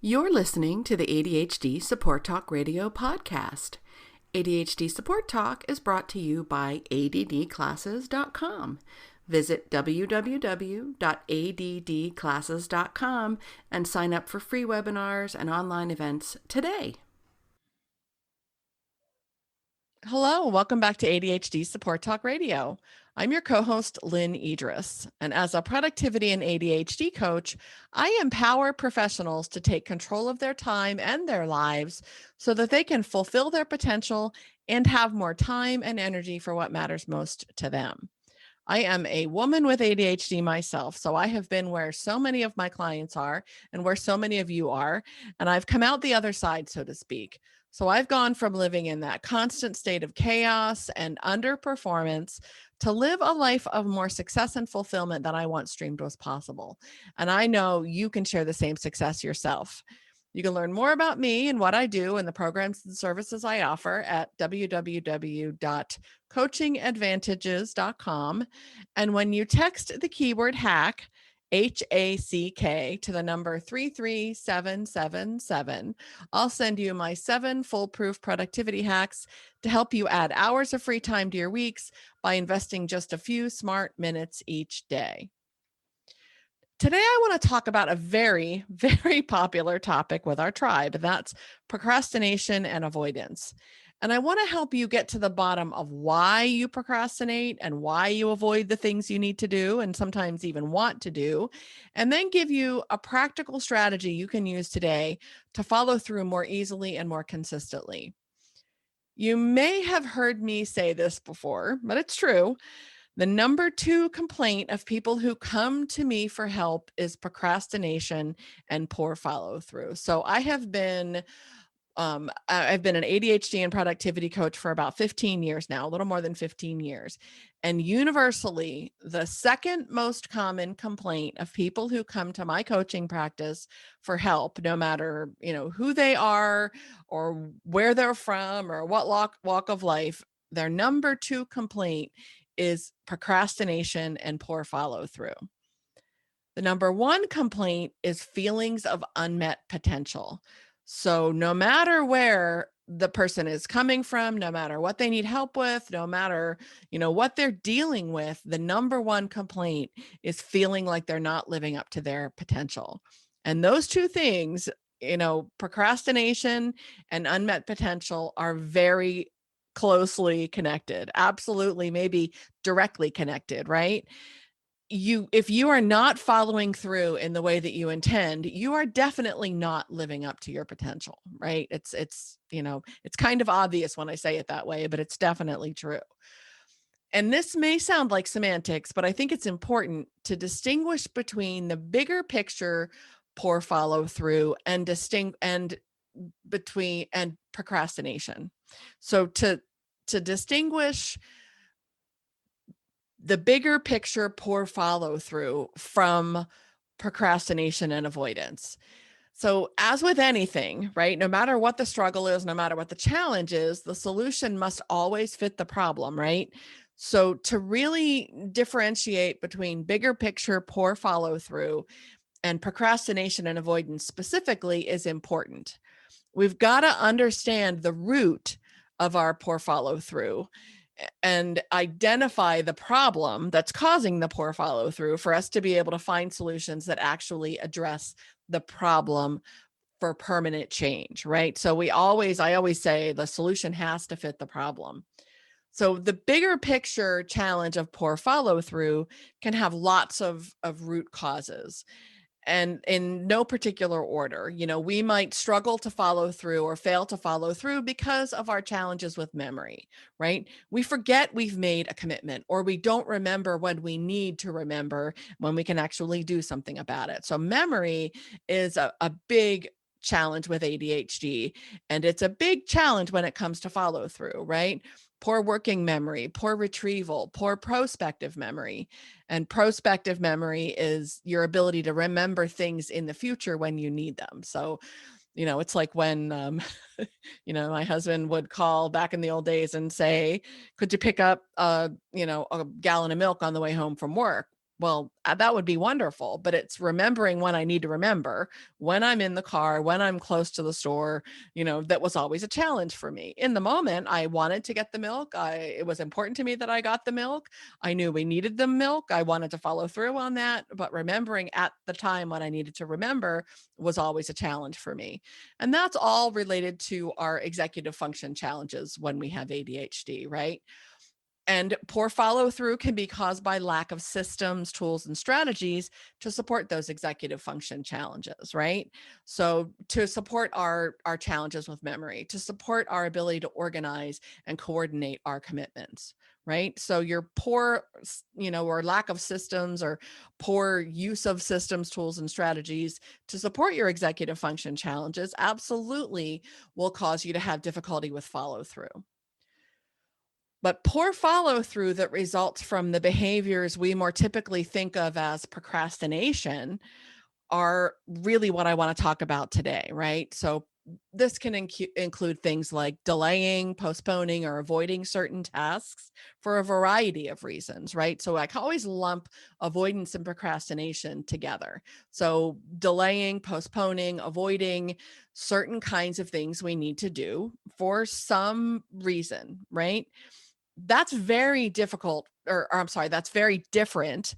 You're listening to the ADHD Support Talk Radio podcast. ADHD Support Talk is brought to you by addclasses.com. Visit www.addclasses.com and sign up for free webinars and online events today. Hello, welcome back to ADHD Support Talk Radio. I'm your co-host, Lynne Edris, and as a productivity and ADHD coach, I empower professionals to take control of their time and their lives so that they can fulfill their potential and have more time and energy for what matters most to them. I am a woman with ADHD myself, so I have been where so many of my clients are and where so many of you are, and I've come out the other side, so to speak. So I've gone from living in that constant state of chaos and underperformance to live a life of more success and fulfillment than I once dreamed was possible. And I know you can share the same success yourself. You can learn more about me and what I do and the programs and services I offer at www.coachingadvantages.com. And when you text the keyword hack, HACK, to the number 33777, I'll send you my 7 foolproof productivity hacks to help you add hours of free time to your weeks by investing just a few smart minutes each day. Today, I want to talk about a very, very popular topic with our tribe, and that's procrastination and avoidance. And I want to help you get to the bottom of why you procrastinate and why you avoid the things you need to do and sometimes even want to do, and then give you a practical strategy you can use today to follow through more easily and more consistently. You may have heard me say this before, but it's true. The number 2 complaint of people who come to me for help is procrastination and poor follow through. So I've been an ADHD and productivity coach for about 15 years now, a little more than 15 years. And universally, the second most common complaint of people who come to my coaching practice for help, no matter, who they are or where they're from or what walk of life, their number 2 complaint is procrastination and poor follow through. The number 1 complaint is feelings of unmet potential. So no matter where the person is coming from, no matter what they need help with, no matter, what they're dealing with, the number 1 complaint is feeling like they're not living up to their potential. And those two things, procrastination and unmet potential, are very closely connected. Absolutely, maybe directly connected, right? If you are not following through in the way that you intend, you are definitely not living up to your potential, right? It's kind of obvious when I say it that way, but it's definitely true. And this may sound like semantics, but I think it's important to distinguish between the bigger picture poor follow through and procrastination. So to distinguish the bigger picture poor follow through from procrastination and avoidance. So as with anything, right, no matter what the struggle is, no matter what the challenge is, the solution must always fit the problem, right? So to really differentiate between bigger picture poor follow through and procrastination and avoidance specifically is important. We've got to understand the root of our poor follow through and identify the problem that's causing the poor follow through for us to be able to find solutions that actually address the problem for permanent change, right? So I always say the solution has to fit the problem. So the bigger picture challenge of poor follow through can have lots of root causes. And in no particular order, we might struggle to follow through or fail to follow through because of our challenges with memory, right? We forget we've made a commitment, or we don't remember when we need to remember when we can actually do something about it. So memory is a big challenge with ADHD, and it's a big challenge when it comes to follow through, right? Poor working memory, poor retrieval, poor prospective memory. And prospective memory is your ability to remember things in the future when you need them. So, it's like when, my husband would call back in the old days and say, could you pick up, a gallon of milk on the way home from work? Well, that would be wonderful, but it's remembering when I need to remember, when I'm in the car, when I'm close to the store, that was always a challenge for me. In the moment, I wanted to get the milk. It was important to me that I got the milk. I knew we needed the milk. I wanted to follow through on that, but remembering at the time what I needed to remember was always a challenge for me. And that's all related to our executive function challenges when we have ADHD, right? And poor follow through can be caused by lack of systems, tools, and strategies to support those executive function challenges, right? So to support our challenges with memory, to support our ability to organize and coordinate our commitments, right? So your poor, or lack of systems or poor use of systems, tools, and strategies to support your executive function challenges absolutely will cause you to have difficulty with follow through. But poor follow through that results from the behaviors we more typically think of as procrastination are really what I want to talk about today, right? So this can include things like delaying, postponing, or avoiding certain tasks for a variety of reasons, right? So I can always lump avoidance and procrastination together. So delaying, postponing, avoiding certain kinds of things we need to do for some reason, right? That's very difficult, or I'm sorry, that's very different.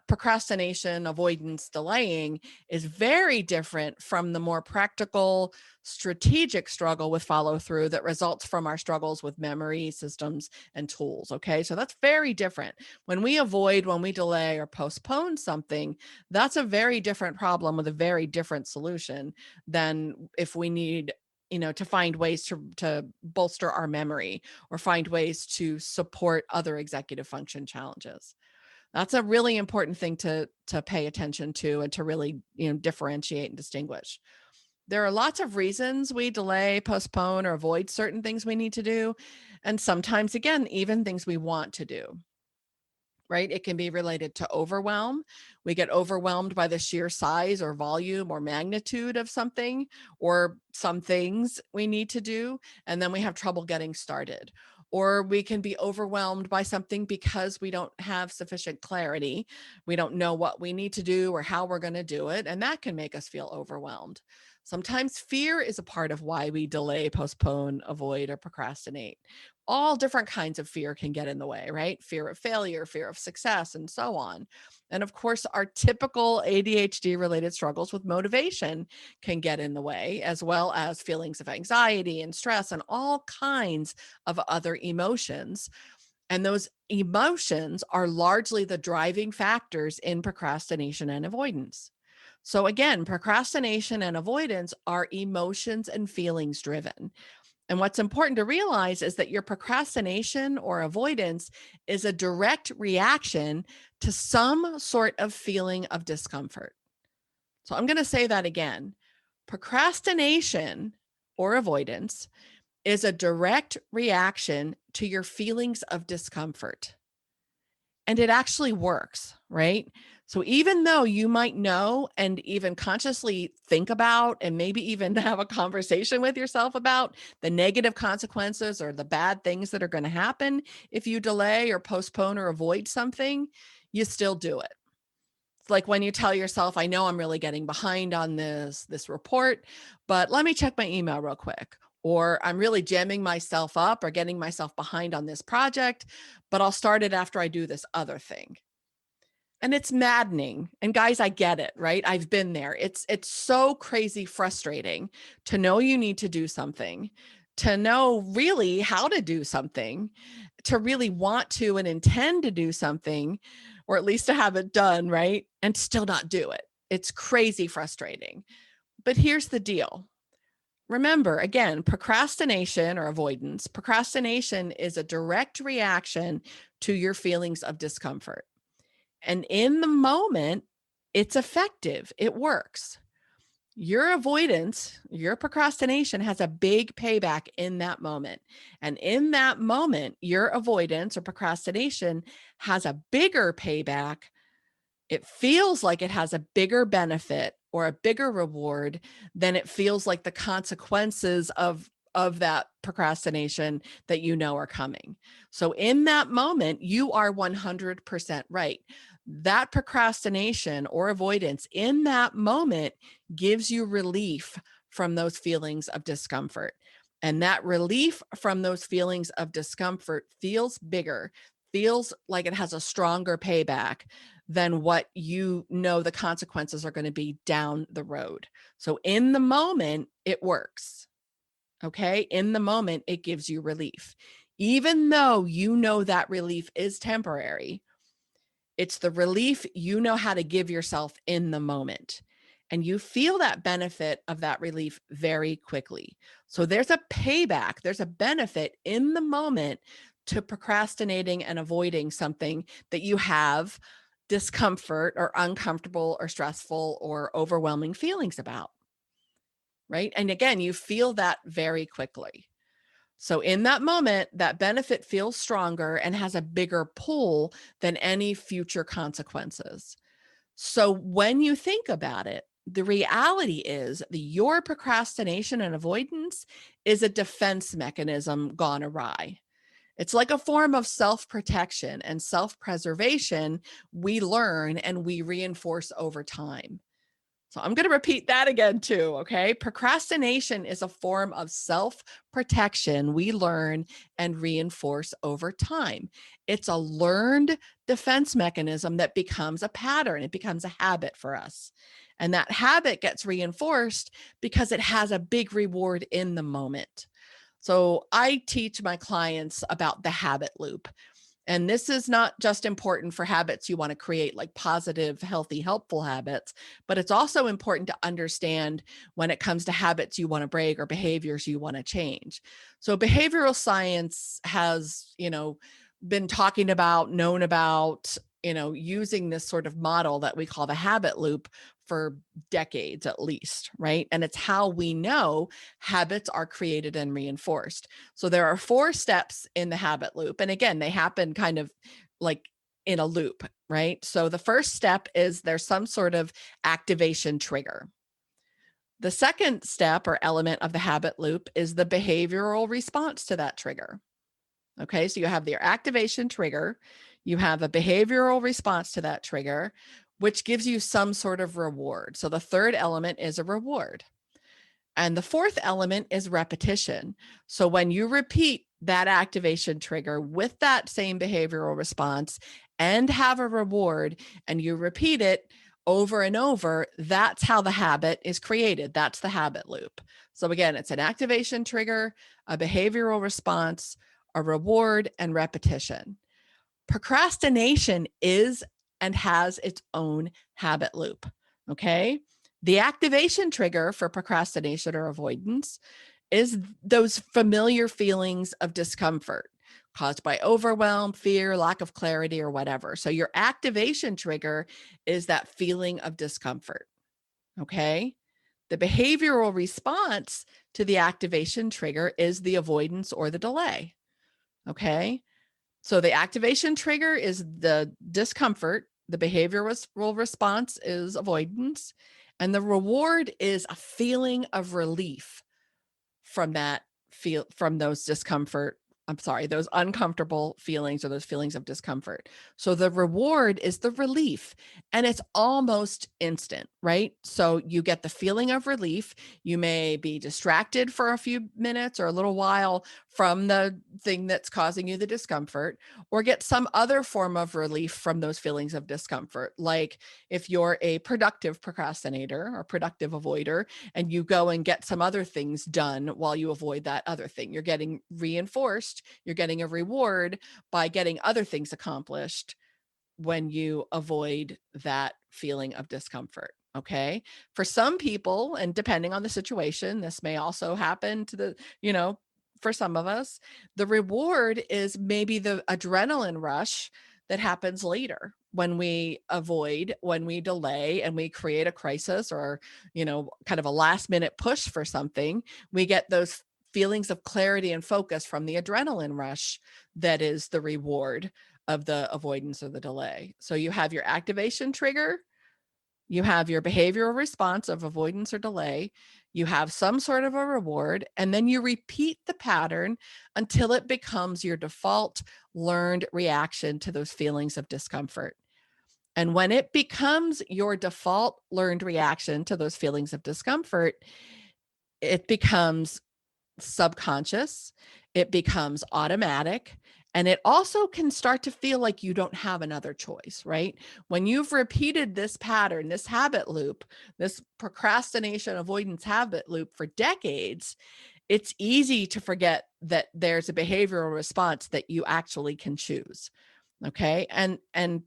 Procrastination, avoidance, delaying is very different from the more practical, strategic struggle with follow through that results from our struggles with memory, systems, and tools. Okay, so that's very different. When we avoid, when we delay or postpone something, that's a very different problem with a very different solution than if we need to find ways to bolster our memory or find ways to support other executive function challenges. That's a really important thing to pay attention to and to really, differentiate and distinguish. There are lots of reasons we delay, postpone, or avoid certain things we need to do. And sometimes, again, even things we want to do. Right? It can be related to overwhelm. We get overwhelmed by the sheer size or volume or magnitude of something or some things we need to do, and then we have trouble getting started. Or we can be overwhelmed by something because we don't have sufficient clarity. We don't know what we need to do or how we're going to do it, and that can make us feel overwhelmed. Sometimes fear is a part of why we delay, postpone, avoid, or procrastinate. All different kinds of fear can get in the way, right? Fear of failure, fear of success, and so on. And of course, our typical ADHD related struggles with motivation can get in the way, as well as feelings of anxiety and stress and all kinds of other emotions. And those emotions are largely the driving factors in procrastination and avoidance. So again, procrastination and avoidance are emotions and feelings driven. And what's important to realize is that your procrastination or avoidance is a direct reaction to some sort of feeling of discomfort. So I'm going to say that again. Procrastination or avoidance is a direct reaction to your feelings of discomfort. And it actually works, right? So even though you might know and even consciously think about and maybe even have a conversation with yourself about the negative consequences or the bad things that are going to happen if you delay or postpone or avoid something, you still do it. It's like when you tell yourself, I know I'm really getting behind on this report, but let me check my email real quick. Or I'm really jamming myself up or getting myself behind on this project, but I'll start it after I do this other thing. And it's maddening. And guys, I get it, right? I've been there. It's so crazy frustrating to know you need to do something, to know really how to do something, to really want to and intend to do something, or at least to have it done, right? And still not do it. It's crazy frustrating. But here's the deal. Remember, again, procrastination or avoidance. Procrastination is a direct reaction to your feelings of discomfort. And in the moment, it's effective. It works. Your avoidance, your procrastination has a big payback in that moment. And in that moment, your avoidance or procrastination has a bigger payback. It feels like it has a bigger benefit or a bigger reward than it feels like the consequences of that procrastination that you know are coming. So in that moment, you are 100% right. That procrastination or avoidance in that moment gives you relief from those feelings of discomfort. And that relief from those feelings of discomfort feels bigger, feels like it has a stronger payback than what you know the consequences are going to be down the road. So in the moment, it works. Okay. In the moment, it gives you relief. Even though you know that relief is temporary, it's the relief you know how to give yourself in the moment. And you feel that benefit of that relief very quickly. So there's a payback, there's a benefit in the moment to procrastinating and avoiding something that you have discomfort or uncomfortable or stressful or overwhelming feelings about. Right. And again, you feel that very quickly. So in that moment, that benefit feels stronger and has a bigger pull than any future consequences. So when you think about it, the reality is that your procrastination and avoidance is a defense mechanism gone awry. It's like a form of self-protection and self-preservation we learn and we reinforce over time. So I'm going to repeat that again too, okay? Procrastination is a form of self-protection we learn and reinforce over time. It's a learned defense mechanism that becomes a pattern. It becomes a habit for us. And that habit gets reinforced because it has a big reward in the moment. So I teach my clients about the habit loop. And this is not just important for habits you want to create, like positive, healthy, helpful habits, but it's also important to understand when it comes to habits you want to break or behaviors you want to change. So behavioral science has, been talking about, known about, using this sort of model that we call the habit loop for decades at least, right? And it's how we know habits are created and reinforced. So there are 4 steps in the habit loop. And again, they happen kind of like in a loop, right? So the first step is there's some sort of activation trigger. The second step or element of the habit loop is the behavioral response to that trigger. Okay, so you have your activation trigger, you have a behavioral response to that trigger, which gives you some sort of reward. So the third element is a reward. And the fourth element is repetition. So when you repeat that activation trigger with that same behavioral response and have a reward, and you repeat it over and over, that's how the habit is created. That's the habit loop. So again, it's an activation trigger, a behavioral response, a reward, and repetition. Procrastination is and has its own habit loop. Okay. The activation trigger for procrastination or avoidance is those familiar feelings of discomfort caused by overwhelm, fear, lack of clarity, or whatever. So your activation trigger is that feeling of discomfort. Okay. The behavioral response to the activation trigger is the avoidance or the delay. Okay. So the activation trigger is the discomfort. The behavioral response is avoidance. And the reward is a feeling of relief from those those uncomfortable feelings or those feelings of discomfort. So the reward is the relief, and it's almost instant, right? So you get the feeling of relief. You may be distracted for a few minutes or a little while from the thing that's causing you the discomfort, or get some other form of relief from those feelings of discomfort. Like if you're a productive procrastinator or productive avoider, and you go and get some other things done while you avoid that other thing. You're getting reinforced, you're getting a reward by getting other things accomplished when you avoid that feeling of discomfort. Okay. For some people, and depending on the situation, this may also happen to for some of us, the reward is maybe the adrenaline rush that happens later when we avoid, when we delay, and we create a crisis or, kind of a last minute push for something. We get those feelings of clarity and focus from the adrenaline rush that is the reward of the avoidance or the delay. So you have your activation trigger, you have your behavioral response of avoidance or delay, you have some sort of a reward, and then you repeat the pattern until it becomes your default learned reaction to those feelings of discomfort. And when it becomes your default learned reaction to those feelings of discomfort, it becomes subconscious, it becomes automatic, and it also can start to feel like you don't have another choice, right? When you've repeated this pattern, this habit loop, this procrastination avoidance habit loop for decades, it's easy to forget that there's a behavioral response that you actually can choose. Okay. And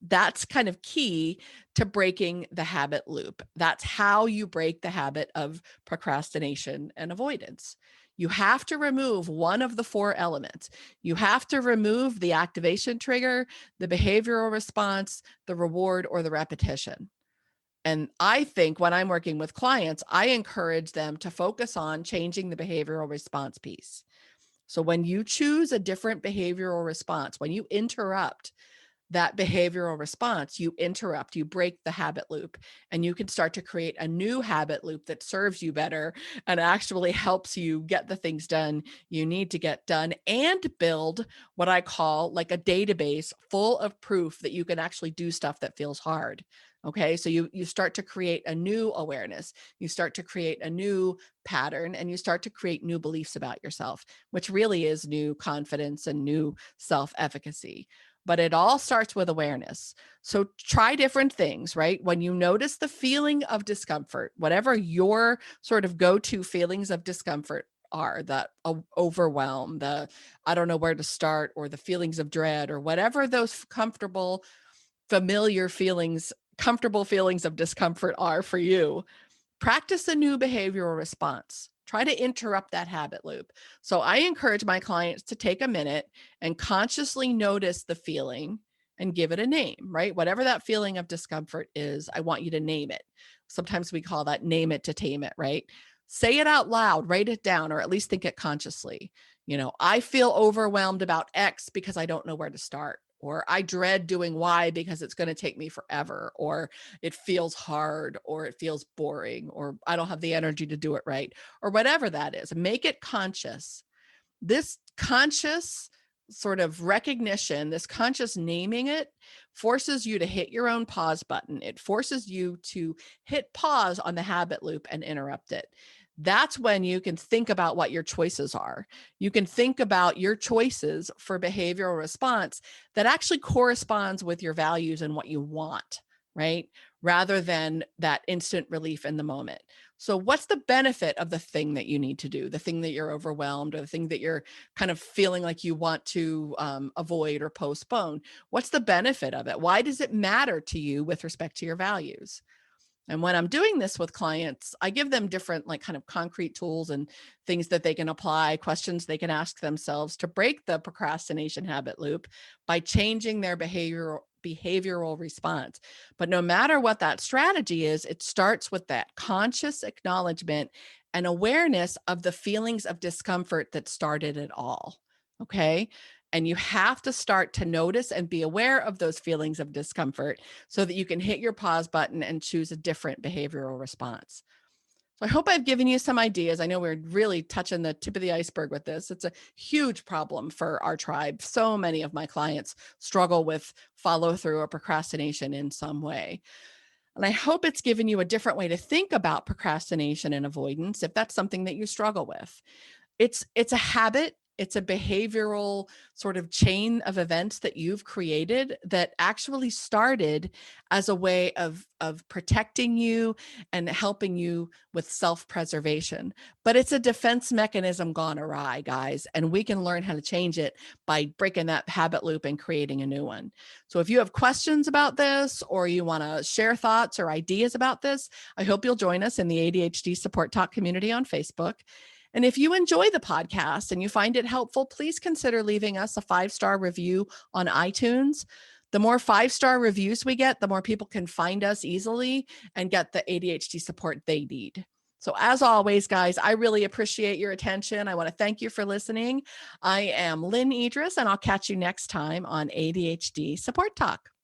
that's kind of key to breaking the habit loop. That's how you break the habit of procrastination and avoidance. You have to remove one of the four elements. You have to remove the activation trigger, the behavioral response, the reward, or the repetition. And I think when I'm working with clients, I encourage them to focus on changing the behavioral response piece. So when you choose a different behavioral response, when you interrupt that behavioral response, you interrupt, you break the habit loop, and you can start to create a new habit loop that serves you better and actually helps you get the things done you need to get done, and build what I call like a database full of proof that you can actually do stuff that feels hard. Okay, so you start to create a new awareness, you start to create a new pattern, and you start to create new beliefs about yourself, which really is new confidence and new self-efficacy. But it all starts with awareness. So try different things, right? When you notice the feeling of discomfort, whatever your sort of go-to feelings of discomfort are, the overwhelm, the I don't know where to start, or the feelings of dread, or whatever those familiar feelings, comfortable feelings of discomfort are for you, practice a new behavioral response. Try to interrupt that habit loop. So I encourage my clients to take a minute and consciously notice the feeling and give it a name, right? Whatever that feeling of discomfort is, I want you to name it. Sometimes we call that name it to tame it, right? Say it out loud, write it down, or at least think it consciously. I feel overwhelmed about X because I don't know where to start. Or I dread doing Y because it's going to take me forever, or it feels hard, or it feels boring, or I don't have the energy to do it right, or whatever that is. Make it conscious. This conscious sort of recognition, this conscious naming it, forces you to hit your own pause button. It forces you to hit pause on the habit loop and interrupt it. That's when you can think about what your choices are. You can think about your choices for behavioral response that actually corresponds with your values and what you want, right? Rather than that instant relief in the moment. So what's the benefit of the thing that you need to do, the thing that you're overwhelmed, or the thing that you're kind of feeling like you want to avoid or postpone? What's the benefit of it? Why does it matter to you with respect to your values? And when I'm doing this with clients, I give them different like kind of concrete tools and things that they can apply, questions they can ask themselves to break the procrastination habit loop by changing their behavioral response. But no matter what that strategy is, it starts with that conscious acknowledgement and awareness of the feelings of discomfort that started it all. Okay. And you have to start to notice and be aware of those feelings of discomfort so that you can hit your pause button and choose a different behavioral response. So I hope I've given you some ideas. I know we're really touching the tip of the iceberg with this. It's a huge problem for our tribe. So many of my clients struggle with follow through or procrastination in some way. And I hope it's given you a different way to think about procrastination and avoidance if that's something that you struggle with. It's a habit. It's a behavioral sort of chain of events that you've created that actually started as a way of protecting you and helping you with self-preservation. But it's a defense mechanism gone awry, guys, and we can learn how to change it by breaking that habit loop and creating a new one. So if you have questions about this, or you want to share thoughts or ideas about this, I hope you'll join us in the ADHD Support Talk community on Facebook. And if you enjoy the podcast and you find it helpful, please consider leaving us a 5-star review on iTunes. The more 5-star reviews we get, the more people can find us easily and get the ADHD support they need. So as always, guys, I really appreciate your attention. I want to thank you for listening. I am Lynne Edris, and I'll catch you next time on ADHD Support Talk.